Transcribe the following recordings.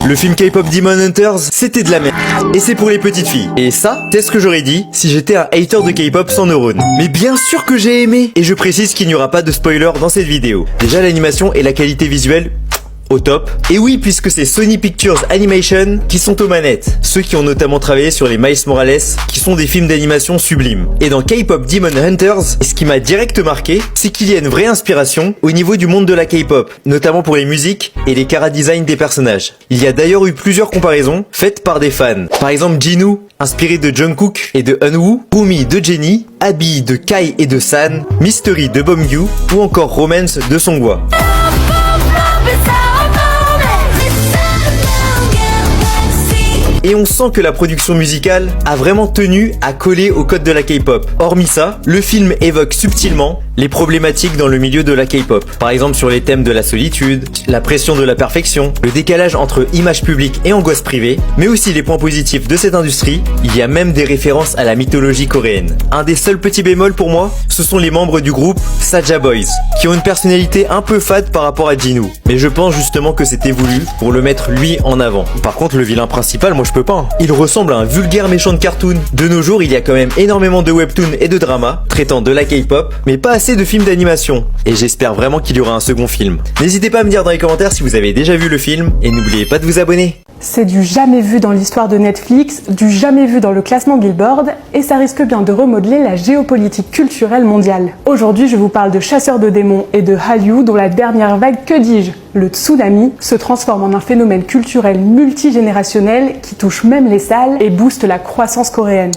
Le film K-pop Demon Hunters, c'était de la merde. Et c'est pour les petites filles. Et ça, c'est ce que j'aurais dit si j'étais un hater de K-pop sans neurones. Mais bien sûr que j'ai aimé. Et je précise qu'il n'y aura pas de spoiler dans cette vidéo. Déjà, l'animation et la qualité visuelle au top. Et oui, puisque c'est Sony Pictures Animation qui sont aux manettes. Ceux qui ont notamment travaillé sur les Miles Morales, qui sont des films d'animation sublimes. Et dans K-pop Demon Hunters, ce qui m'a direct marqué, c'est qu'il y a une vraie inspiration au niveau du monde de la K-pop, notamment pour les musiques et les chara-design des personnages. Il y a d'ailleurs eu plusieurs comparaisons faites par des fans. Par exemple, Jinu, inspiré de Jungkook et de Eunwoo, Rumi de Jennie, Abby de Kai et de San, Mystery de Beomgyu, ou encore Romance de Songhwa. Et on sent que la production musicale a vraiment tenu à coller au code de la K-pop. Hormis ça, le film évoque subtilement les problématiques dans le milieu de la K-pop. Par exemple sur les thèmes de la solitude, la pression de la perfection, le décalage entre image publique et angoisse privée, mais aussi les points positifs de cette industrie. Il y a même des références à la mythologie coréenne. Un des seuls petits bémols pour moi, ce sont les membres du groupe Saja Boys, qui ont une personnalité un peu fade par rapport à Jinu. Mais je pense justement que c'était voulu pour le mettre lui en avant. Par contre, le vilain principal, moi je peux pas. Il ressemble à un vulgaire méchant de cartoon. De nos jours, il y a quand même énormément de webtoons et de dramas traitant de la K-pop, mais pas assez de films d'animation. Et j'espère vraiment qu'il y aura un second film. N'hésitez pas à me dire dans les commentaires si vous avez déjà vu le film, et n'oubliez pas de vous abonner. C'est du jamais vu dans l'histoire de Netflix, du jamais vu dans le classement Billboard, et ça risque bien de remodeler la géopolitique culturelle mondiale. Aujourd'hui, je vous parle de Chasseurs de démons et de Hallyu, dont la dernière vague, que dis-je, le tsunami, se transforme en un phénomène culturel multigénérationnel qui touche même les salles et booste la croissance coréenne.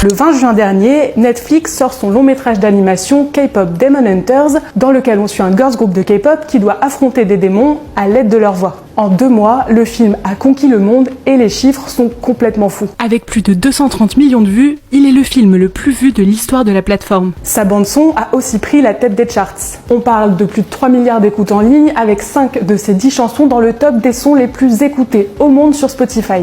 Le 20 juin dernier, Netflix sort son long métrage d'animation K-pop Demon Hunters, dans lequel on suit un girls group de K-pop qui doit affronter des démons à l'aide de leur voix. En 2 mois, le film a conquis le monde et les chiffres sont complètement fous. Avec plus de 230 millions de vues, il est le film le plus vu de l'histoire de la plateforme. Sa bande-son a aussi pris la tête des charts. On parle de plus de 3 milliards d'écoutes en ligne, avec 5 de ses 10 chansons dans le top des sons les plus écoutés au monde sur Spotify.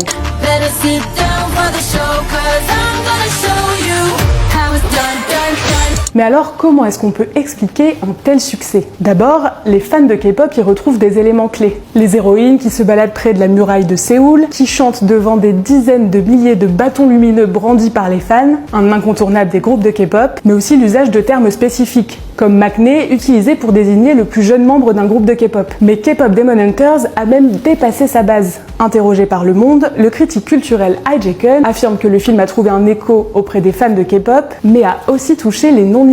Mais alors, comment est-ce qu'on peut expliquer un tel succès? D'abord, les fans de K-pop y retrouvent des éléments clés. Les héroïnes qui se baladent près de la muraille de Séoul, qui chantent devant des dizaines de milliers de bâtons lumineux brandis par les fans, un incontournable des groupes de K-pop, mais aussi l'usage de termes spécifiques, comme Maknae, utilisé pour désigner le plus jeune membre d'un groupe de K-pop. Mais K-pop Demon Hunters a même dépassé sa base. Interrogé par Le Monde, le critique culturel Lee Jae-keun affirme que le film a trouvé un écho auprès des fans de K-pop, mais a aussi touché les non-initiés.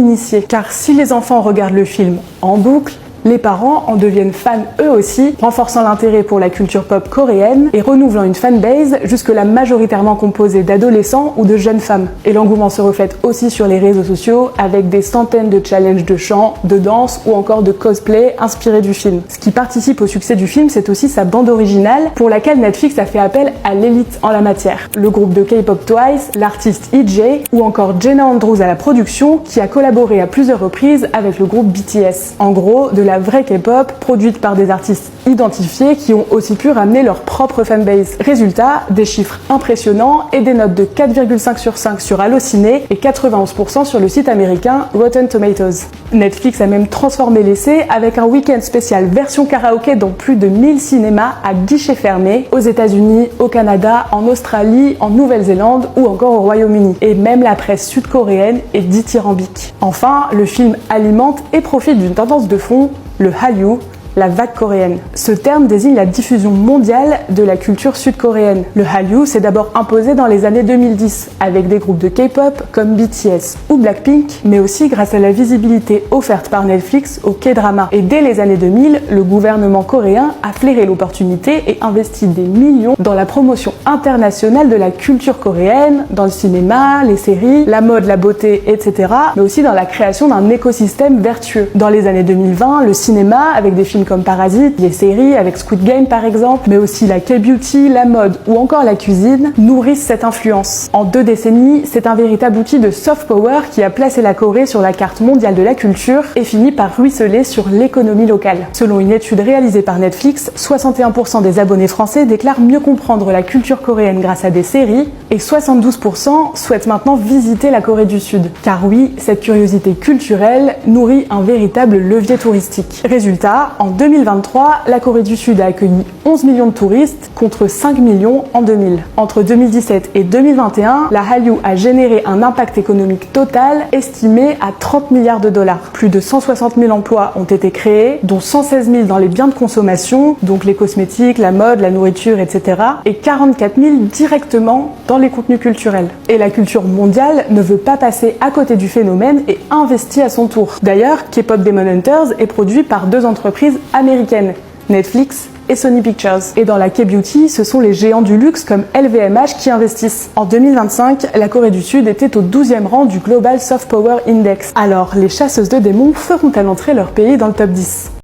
Car si les enfants regardent le film en boucle, les parents en deviennent fans eux aussi, renforçant l'intérêt pour la culture pop coréenne et renouvelant une fanbase jusque-là majoritairement composée d'adolescents ou de jeunes femmes. Et l'engouement se reflète aussi sur les réseaux sociaux avec des centaines de challenges de chant, de danse ou encore de cosplay inspirés du film. Ce qui participe au succès du film, c'est aussi sa bande originale pour laquelle Netflix a fait appel à l'élite en la matière. Le groupe de K-pop Twice, l'artiste EJ ou encore Jenna Andrews à la production qui a collaboré à plusieurs reprises avec le groupe BTS. En gros, de la vraie K-pop produite par des artistes identifiés qui ont aussi pu ramener leur propre fanbase. Résultat, des chiffres impressionnants et des notes de 4,5 sur 5 sur Allociné et 91% sur le site américain Rotten Tomatoes. Netflix a même transformé l'essai avec un week-end spécial version karaoké dans plus de 1000 cinémas à guichets fermés aux États-Unis, au Canada, en Australie, en Nouvelle-Zélande ou encore au Royaume-Uni. Et même la presse sud-coréenne est dithyrambique. Enfin, le film alimente et profite d'une tendance de fond, le Hallyu, la vague coréenne. Ce terme désigne la diffusion mondiale de la culture sud-coréenne. Le Hallyu s'est d'abord imposé dans les années 2010 avec des groupes de K-pop comme BTS ou Blackpink, mais aussi grâce à la visibilité offerte par Netflix au K-drama. Et dès les années 2000, le gouvernement coréen a flairé l'opportunité et investi des millions dans la promotion internationale de la culture coréenne, dans le cinéma, les séries, la mode, la beauté, etc., mais aussi dans la création d'un écosystème vertueux. Dans les années 2020, le cinéma, avec des films films comme Parasite, les séries avec Squid Game par exemple, mais aussi la K-beauty, la mode ou encore la cuisine nourrissent cette influence. En 2 décennies, c'est un véritable outil de soft power qui a placé la Corée sur la carte mondiale de la culture et finit par ruisseler sur l'économie locale. Selon une étude réalisée par Netflix, 61% des abonnés français déclarent mieux comprendre la culture coréenne grâce à des séries et 72% souhaitent maintenant visiter la Corée du Sud. Car oui, cette curiosité culturelle nourrit un véritable levier touristique. Résultat, en 2023, la Corée du Sud a accueilli 11 millions de touristes contre 5 millions en 2000. Entre 2017 et 2021, la Hallyu a généré un impact économique total estimé à 30 milliards de dollars. Plus de 160 000 emplois ont été créés, dont 116 000 dans les biens de consommation, donc les cosmétiques, la mode, la nourriture, etc. et 44 000 directement dans les contenus culturels. Et la culture mondiale ne veut pas passer à côté du phénomène et investit à son tour. D'ailleurs, K-pop Demon Hunters est produit par 2 entreprises américaines, Netflix et Sony Pictures. Et dans la K-beauty, ce sont les géants du luxe comme LVMH qui investissent. En 2025, la Corée du Sud était au 12e rang du Global Soft Power Index. Alors, les chasseuses de démons feront-elles entrer leur pays dans le top 10 ?